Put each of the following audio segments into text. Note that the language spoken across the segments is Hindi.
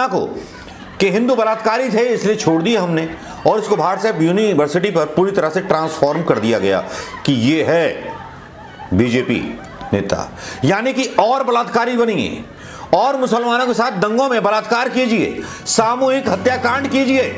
घटना को कि हिंदू बलात्कारी थे इसलिए छोड़ दिया हमने और इसको बाहर से यूनिवर्सिटी पर पूरी तरह से ट्रांसफॉर्म कर दिया गया कि ये है बीजेपी नेता, यानी कि और बलात्कारी बनिए और मुसलमानों के साथ दंगों में बलात्कार कीजिए, सामूहिक हत्याकांड कीजिए,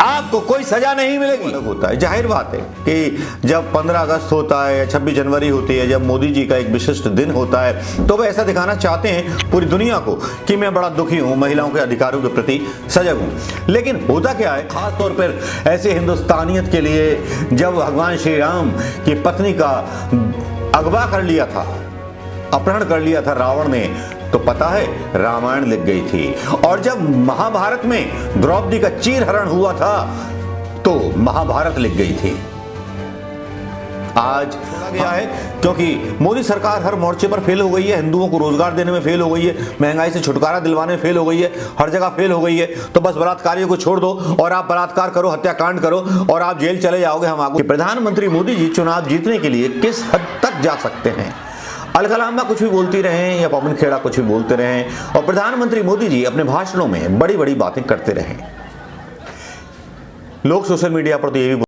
आपको कोई सजा नहीं मिलेगी। होता है, जाहिर बात है कि जब 15 अगस्त होता है या 26 जनवरी होती है, जब मोदी जी का एक विशिष्ट दिन होता है, तो वे ऐसा दिखाना चाहते हैं पूरी दुनिया को कि मैं बड़ा दुखी हूं, महिलाओं के अधिकारों के प्रति सजग हूं। लेकिन होता क्या है, खास तौर पर ऐसे हिंदुस्तानियत के लिए, जब भगवान श्री राम की पत्नी का अगवा कर लिया था, अपहरण कर लिया था रावण ने, तो पता है रामायण लिख गई थी। और जब महाभारत में द्रौपदी का चीरहरण हुआ था तो महाभारत लिख गई थी। आज छोड़ा गया है क्योंकि मोदी सरकार हर मोर्चे पर फेल हो गई है, हिंदुओं को रोजगार देने में फेल हो गई है, महंगाई से छुटकारा दिलवाने में फेल हो गई है, हर जगह फेल हो गई है। तो बस बलात्कारियों को छोड़ दो और आप बलात्कार करो, हत्याकांड करो और आप जेल चले जाओगे। हम आपको प्रधानमंत्री मोदी जी चुनाव जीतने के लिए किस हद तक जा सकते हैं। अलकलामा कुछ भी बोलती रहें या पवन खेड़ा कुछ भी बोलते रहें और प्रधानमंत्री मोदी जी अपने भाषणों में बड़ी बड़ी बातें करते रहें। लोग सोशल मीडिया पर तो ये भी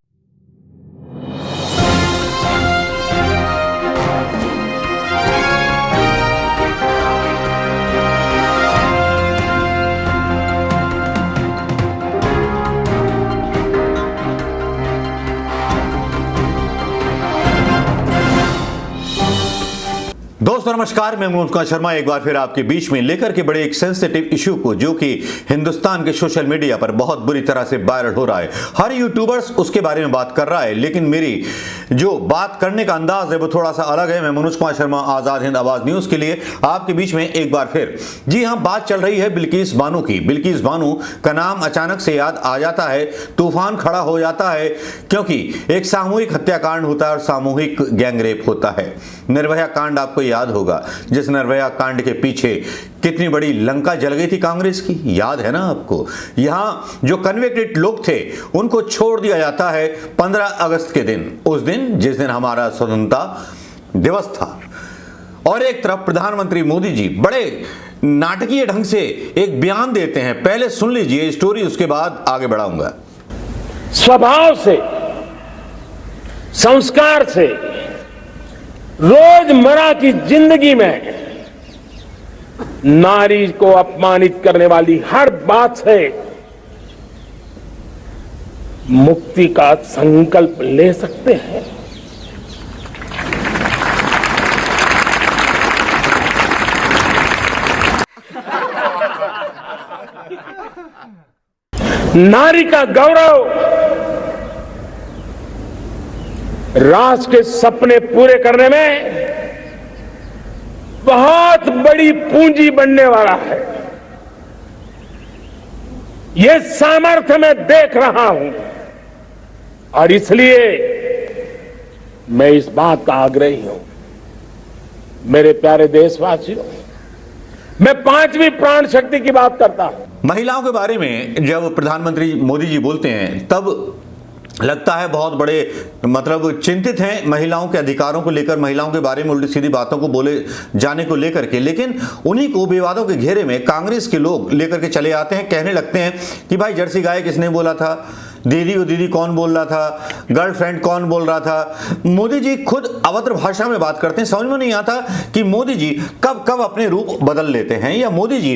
दोस्तों नमस्कार, मैं मनोज शर्मा एक बार फिर आपके बीच में लेकर के बड़े एक सेंसिटिव इशू को, जो कि हिंदुस्तान के सोशल मीडिया पर बहुत बुरी तरह से वायरल हो रहा है। हर यूट्यूबर्स उसके बारे में बात कर रहा है, लेकिन मेरी जो बात करने का अंदाज है वो थोड़ा सा अलग है। मैं मनोज कुमार शर्मा, आजाद हिंद आवाज न्यूज के लिए आपके बीच में एक बार फिर। जी हाँ, बात चल रही है बिल्किस बानो की। बिल्किस बानो का नाम अचानक से याद आ जाता है, तूफान खड़ा हो जाता है, क्योंकि एक सामूहिक हत्याकांड होता है और सामूहिक गैंगरेप होता है। निर्भया कांड आपको याद होगा, जिस निर्भया कांड के पीछे कितनी बड़ी लंका जल गई थी कांग्रेस की, याद है ना आपको। यहां जो कन्विक्टेड लोग थे उनको छोड़ दिया जाता है 15 अगस्त के दिन, उस दिन जिस दिन हमारा स्वतंत्रता दिवस था। और एक तरफ प्रधानमंत्री मोदी जी बड़े नाटकीय ढंग से एक बयान देते हैं। पहले सुन लीजिए स्टोरी, उसके बाद आगे बढ़ाऊंगा। स्वभाव से, संस्कार से, रोजमर्रा की जिंदगी में नारी को अपमानित करने वाली हर बात से मुक्ति का संकल्प ले सकते हैं। नारी का गौरव राष्ट्र के सपने पूरे करने में बहुत बड़ी पूंजी बनने वाला है। यह सामर्थ्य मैं देख रहा हूं और इसलिए मैं इस बात का आग्रही हूं। मेरे प्यारे देशवासियों, मैं 5वीं प्राण शक्ति की बात करता हूं। महिलाओं के बारे में जब प्रधानमंत्री मोदी जी बोलते हैं तब लगता है बहुत बड़े चिंतित हैं महिलाओं के अधिकारों को लेकर, महिलाओं के बारे में उल्टी सीधी बातों को बोले जाने को लेकर के। लेकिन उन्हीं को विवादों के घेरे में कांग्रेस के लोग लेकर के चले आते हैं, कहने लगते हैं कि भाई जर्सी गाय किसने बोला था, दीदी वो दीदी कौन बोल रहा था, गर्लफ्रेंड कौन बोल रहा था। मोदी जी खुद अभद्र भाषा में बात करते हैं। समझ में नहीं आता कि मोदी जी कब कब अपने रूप बदल लेते हैं, या मोदी जी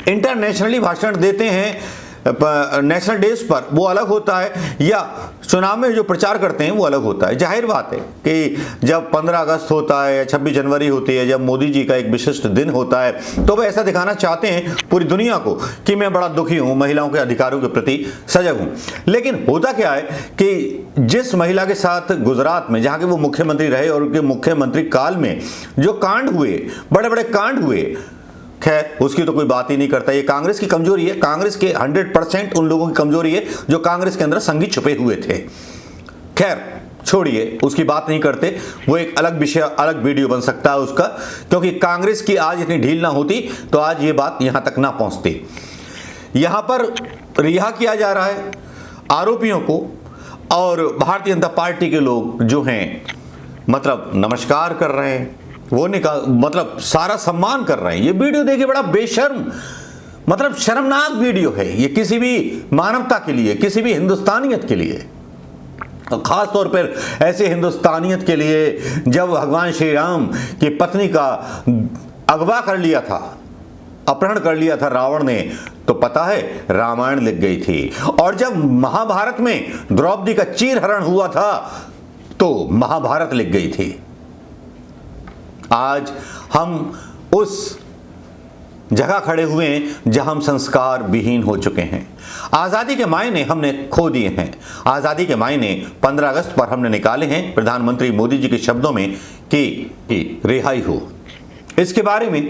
इंटरनेशनली भाषण देते हैं नेशनल डेज पर वो अलग होता है, या चुनाव में जो प्रचार करते हैं वो अलग होता है। जाहिर बात है कि जब 15 अगस्त होता है या 26 जनवरी होती है, जब मोदी जी का एक विशिष्ट दिन होता है, तो वे ऐसा दिखाना चाहते हैं पूरी दुनिया को कि मैं बड़ा दुखी हूं, महिलाओं के अधिकारों के प्रति सजग हूं। लेकिन होता क्या है कि जिस महिला के साथ गुजरात में, जहां के वो मुख्यमंत्री रहे और उनके मुख्यमंत्री काल में जो कांड हुए, बड़े बड़े कांड हुए, खैर उसकी तो कोई बात ही नहीं करता। ये कांग्रेस की कमजोरी है, कांग्रेस के 100% उन लोगों की कमजोरी है जो कांग्रेस के अंदर संगी छुपे हुए थे। खैर छोड़िए, उसकी बात नहीं करते, वो एक अलग विषय, अलग वीडियो बन सकता है उसका, क्योंकि कांग्रेस की आज इतनी ढील ना होती तो आज ये बात यहां तक ना पहुंचती। यहां पर रिहा किया जा रहा है आरोपियों को, और भारतीय जनता पार्टी के लोग जो हैं नमस्कार कर रहे हैं, वो सारा सम्मान कर रहे हैं। ये वीडियो देखिए, बड़ा बेशर्म मतलब शर्मनाक वीडियो है ये किसी भी मानवता के लिए, किसी भी हिंदुस्तानियत के लिए, खास तौर पर ऐसे हिंदुस्तानियत के लिए जब भगवान श्री राम की पत्नी का अगवा कर लिया था, अपहरण कर लिया था रावण ने, तो पता है रामायण लिख गई थी। और जब महाभारत में द्रौपदी का चीरहरण हुआ था तो महाभारत लिख गई थी। आज हम उस जगह खड़े हुए हैं जहां हम संस्कार विहीन हो चुके हैं। आज़ादी के मायने हमने खो दिए हैं। आज़ादी के मायने 15 अगस्त पर हमने निकाले हैं प्रधानमंत्री मोदी जी के शब्दों में कि रिहाई हो। इसके बारे में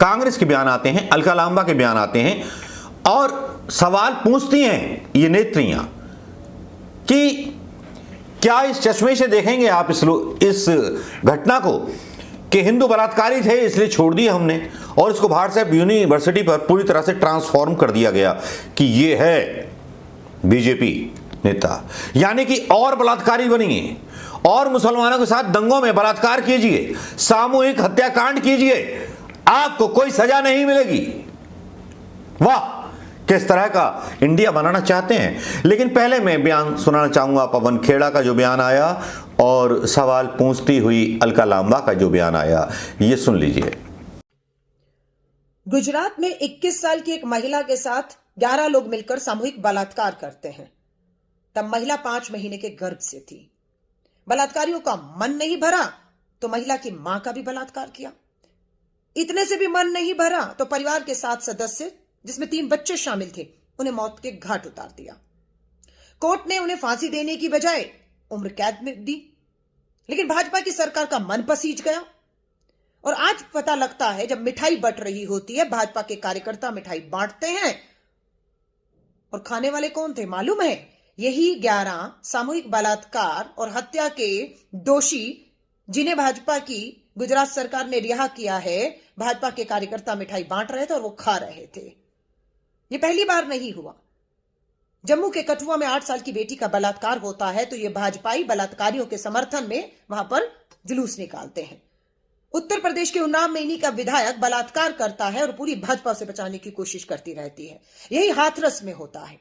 कांग्रेस के बयान आते हैं, अलका लांबा के बयान आते हैं और सवाल पूछती हैं ये नेत्रियां कि क्या इस चश्मे से देखेंगे आप इस घटना को कि हिंदू बलात्कारी थे इसलिए छोड़ दिया हमने और इसको भारत यूनिवर्सिटी पर पूरी तरह से ट्रांसफॉर्म कर दिया गया कि ये है बीजेपी नेता, यानी कि और बलात्कारी बनिए और मुसलमानों के साथ दंगों में बलात्कार कीजिए, सामूहिक हत्याकांड कीजिए, आपको कोई सजा नहीं मिलेगी। वाह, किस तरह का इंडिया बनाना चाहते हैं। लेकिन पहले मैं बयान सुनाना चाहूंगा पवन खेड़ा का जो बयान आया और सवाल पूछती हुई अलका लांबा का जो बयान आया, ये सुन लीजिए। गुजरात में 21 साल की एक महिला के साथ 11 लोग मिलकर सामूहिक बलात्कार करते हैं। तब महिला 5 महीने के गर्भ से थी। बलात्कारियों का मन नहीं भरा तो महिला की मां का भी बलात्कार किया। इतने से भी मन नहीं भरा तो परिवार के 7 सदस्य जिसमें 3 बच्चे शामिल थे उन्हें मौत के घाट उतार दिया। कोर्ट ने उन्हें फांसी देने की बजाय उम्र कैद में दी, लेकिन भाजपा की सरकार का मन पसीज गया और आज पता लगता है जब मिठाई बंट रही होती है, भाजपा के कार्यकर्ता मिठाई बांटते हैं और खाने वाले कौन थे मालूम है? यही 11 सामूहिक बलात्कार और हत्या के दोषी जिन्हें भाजपा की गुजरात सरकार ने रिहा किया है। भाजपा के कार्यकर्ता मिठाई बांट रहे थे और वो खा रहे थे। ये पहली बार नहीं हुआ। जम्मू के कठुआ में 8 साल की बेटी का बलात्कार होता है तो ये भाजपाई बलात्कारियों के समर्थन में वहां पर जुलूस निकालते हैं। उत्तर प्रदेश के उन्नाव में इन्हीं का विधायक बलात्कार करता है और पूरी भाजपा से बचाने की कोशिश करती रहती है। यही हाथरस में होता है।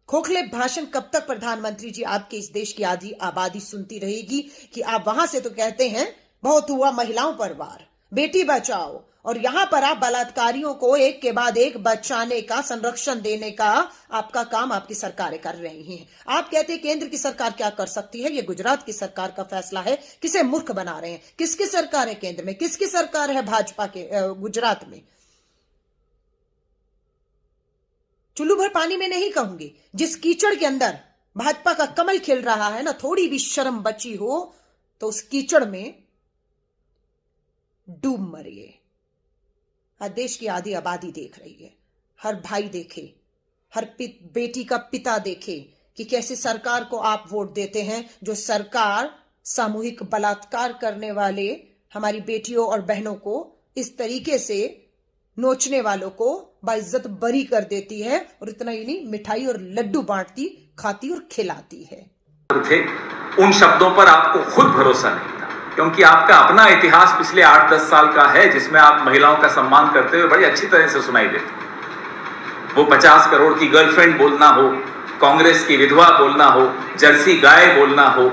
खोखले भाषण कब तक प्रधानमंत्री जी आपके इस देश की आधी आबादी सुनती रहेगी कि आप वहां से तो कहते हैं बहुत हुआ महिलाओं पर वार, बेटी बचाओ, और यहां पर आप बलात्कारियों को एक के बाद एक बचाने का, संरक्षण देने का आपका काम आपकी सरकारें कर रही हैं। आप कहते हैं केंद्र की सरकार क्या कर सकती है, ये गुजरात की सरकार का फैसला है। किसे मूर्ख बना रहे हैं? किसकी सरकार है केंद्र में, किसकी सरकार है भाजपा के गुजरात में? चुल्लू भर पानी में नहीं कहूंगी, जिस कीचड़ के अंदर भाजपा का कमल खिल रहा है ना, थोड़ी भी शर्म बची हो तो उस कीचड़ में डूब मरिए। आज देश की आधी आबादी देख रही है, हर भाई देखे, हर बेटी का पिता देखे कि कैसे सरकार को आप वोट देते हैं, जो सरकार सामूहिक बलात्कार करने वाले हमारी बेटियों और बहनों को इस तरीके से नोचने वालों को बाइज्जत बरी कर देती है और इतना ही नहीं, मिठाई और लड्डू बांटती, खाती और खिलाती है। थे उन शब्दों पर आपको खुद भरोसा नहीं था, क्योंकि आपका अपना इतिहास पिछले 8-10 साल का है जिसमें आप महिलाओं का सम्मान करते हुए बड़ी अच्छी तरह से सुनाई देते। वो 50 करोड़ की गर्लफ्रेंड बोलना हो, कांग्रेस की विधवा बोलना हो, जर्सी गाय बोलना हो,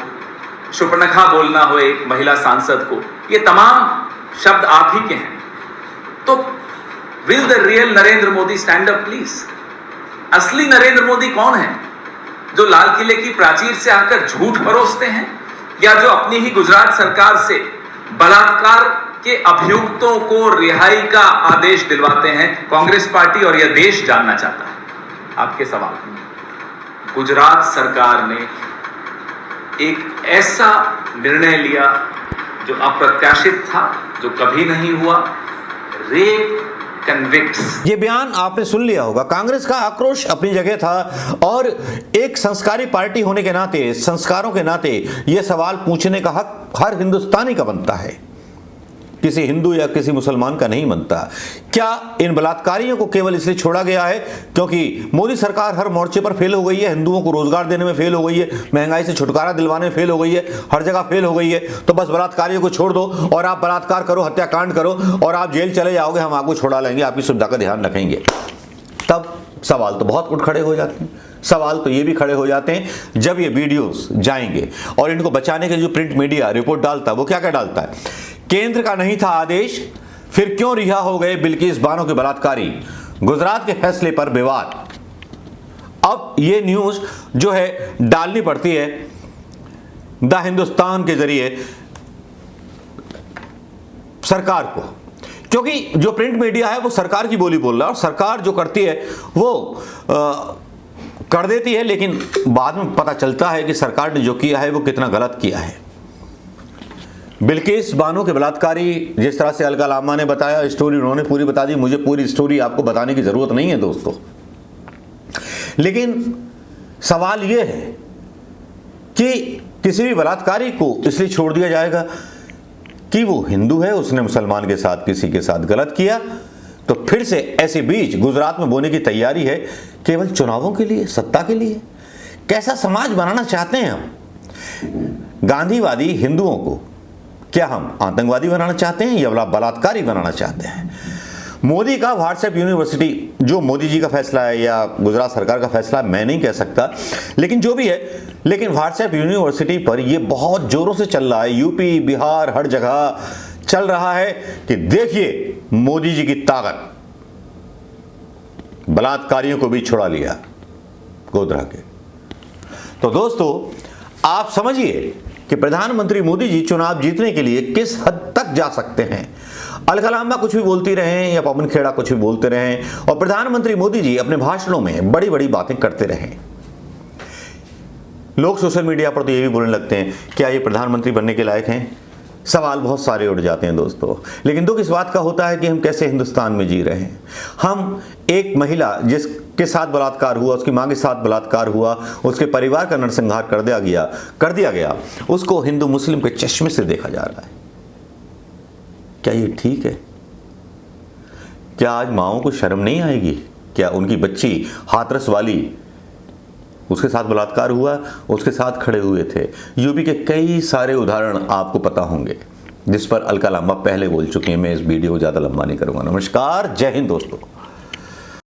शुपनखा बोलना हो एक महिला सांसद को, ये तमाम शब्द आप ही के हैं। तो will the real Narendra Modi stand up please? असली नरेंद्र मोदी कौन है? जो लाल किले की प्राचीर से आकर झूठ परोसते हैं, या जो अपनी ही गुजरात सरकार से बलात्कार के अभियुक्तों को रिहाई का आदेश दिलवाते हैं? कांग्रेस पार्टी और यह देश जानना चाहता है आपके सवाल। गुजरात सरकार ने एक ऐसा निर्णय लिया जो अप्रत्याशित था, जो कभी नहीं हुआ। Rape convicts. ये बयान आपने सुन लिया होगा। कांग्रेस का आक्रोश अपनी जगह था और एक संस्कारी पार्टी होने के नाते, संस्कारों के नाते, यह सवाल पूछने का हक हर हिंदुस्तानी का बनता है। किसी हिंदू या किसी मुसलमान का नहीं बनता। क्या इन बलात्कारियों को केवल इसलिए छोड़ा गया है क्योंकि मोदी सरकार हर मोर्चे पर फेल हो गई है, हिंदुओं को रोजगार देने में फेल हो गई है, महंगाई से छुटकारा दिलवाने में फेल हो गई है, हर जगह फेल हो गई है, तो बस बलात्कारियों को छोड़ दो और आप बलात्कार करो, हत्याकांड करो और आप जेल चले जाओगे, हम आपको छुड़ा लेंगे, आपकी सुविधा का ध्यान रखेंगे। तब सवाल तो बहुत कुछ खड़े हो जाते हैं। सवाल तो ये भी खड़े हो जाते हैं जब ये वीडियोस जाएंगे और इनको बचाने के लिए जो प्रिंट मीडिया रिपोर्ट डालता है वो क्या क्या डालता है, केंद्र का नहीं था आदेश, फिर क्यों रिहा हो गए बिल्किस बानो के बलात्कारी, गुजरात के फैसले पर विवाद। अब ये न्यूज जो है डालनी पड़ती है द हिंदुस्तान के जरिए सरकार को, क्योंकि जो प्रिंट मीडिया है वो सरकार की बोली बोल रहा है और सरकार जो करती है वो कर देती है, लेकिन बाद में पता चलता है कि सरकार ने जो किया है वो कितना गलत किया है। बिल्किस बानो के बलात्कारी, जिस तरह से अलका लांबा ने बताया, स्टोरी उन्होंने पूरी बता दी, मुझे पूरी स्टोरी आपको बताने की जरूरत नहीं है दोस्तों। लेकिन सवाल यह है कि किसी भी बलात्कारी को इसलिए छोड़ दिया जाएगा कि वो हिंदू है, उसने मुसलमान के साथ किसी के साथ गलत किया, तो फिर से ऐसे बीज गुजरात में बोने की तैयारी है केवल चुनावों के लिए, सत्ता के लिए। कैसा समाज बनाना चाहते हैं हम? गांधीवादी हिंदुओं को क्या हम आतंकवादी बनाना चाहते हैं या बलात्कारी बनाना चाहते हैं? मोदी का व्हाट्सएप यूनिवर्सिटी, जो मोदी जी का फैसला है या गुजरात सरकार का फैसला है मैं नहीं कह सकता, लेकिन जो भी है, लेकिन व्हाट्सएप यूनिवर्सिटी पर यह बहुत जोरों से चल रहा है, यूपी बिहार हर जगह चल रहा है कि देखिए मोदी जी की ताकत, बलात्कारियों को भी छुड़ा लिया गोधरा के। तो दोस्तों आप समझिए कि प्रधानमंत्री मोदी जी चुनाव जीतने के लिए किस हद तक जा सकते हैं। अलका लांबा कुछ भी बोलती रहे या पवन खेड़ा कुछ भी बोलते रहे और प्रधानमंत्री मोदी जी अपने भाषणों में बड़ी बड़ी बातें करते रहे, लोग सोशल मीडिया पर तो ये भी बोलने लगते हैं क्या ये प्रधानमंत्री बनने के लायक हैं। सवाल बहुत सारे उठ जाते हैं दोस्तों, लेकिन दुख इस बात का होता है कि हम कैसे हिंदुस्तान में जी रहे हैं। हम एक महिला जिसके साथ बलात्कार हुआ, उसकी मां के साथ बलात्कार हुआ, उसके परिवार का नरसंहार कर दिया गया, उसको हिंदू मुस्लिम के चश्मे से देखा जा रहा है। क्या ये ठीक है? क्या आज माओं को शर्म नहीं आएगी? क्या उनकी बच्ची हाथरस वाली, उसके साथ बलात्कार हुआ, उसके साथ खड़े हुए थे। यूपी के कई सारे उदाहरण आपको पता होंगे जिस पर अलका लांबा पहले बोल चुकी हैं। मैं इस वीडियो को ज़्यादा लंबा नहीं करूँगा। नमस्कार, जय हिंद दोस्तों।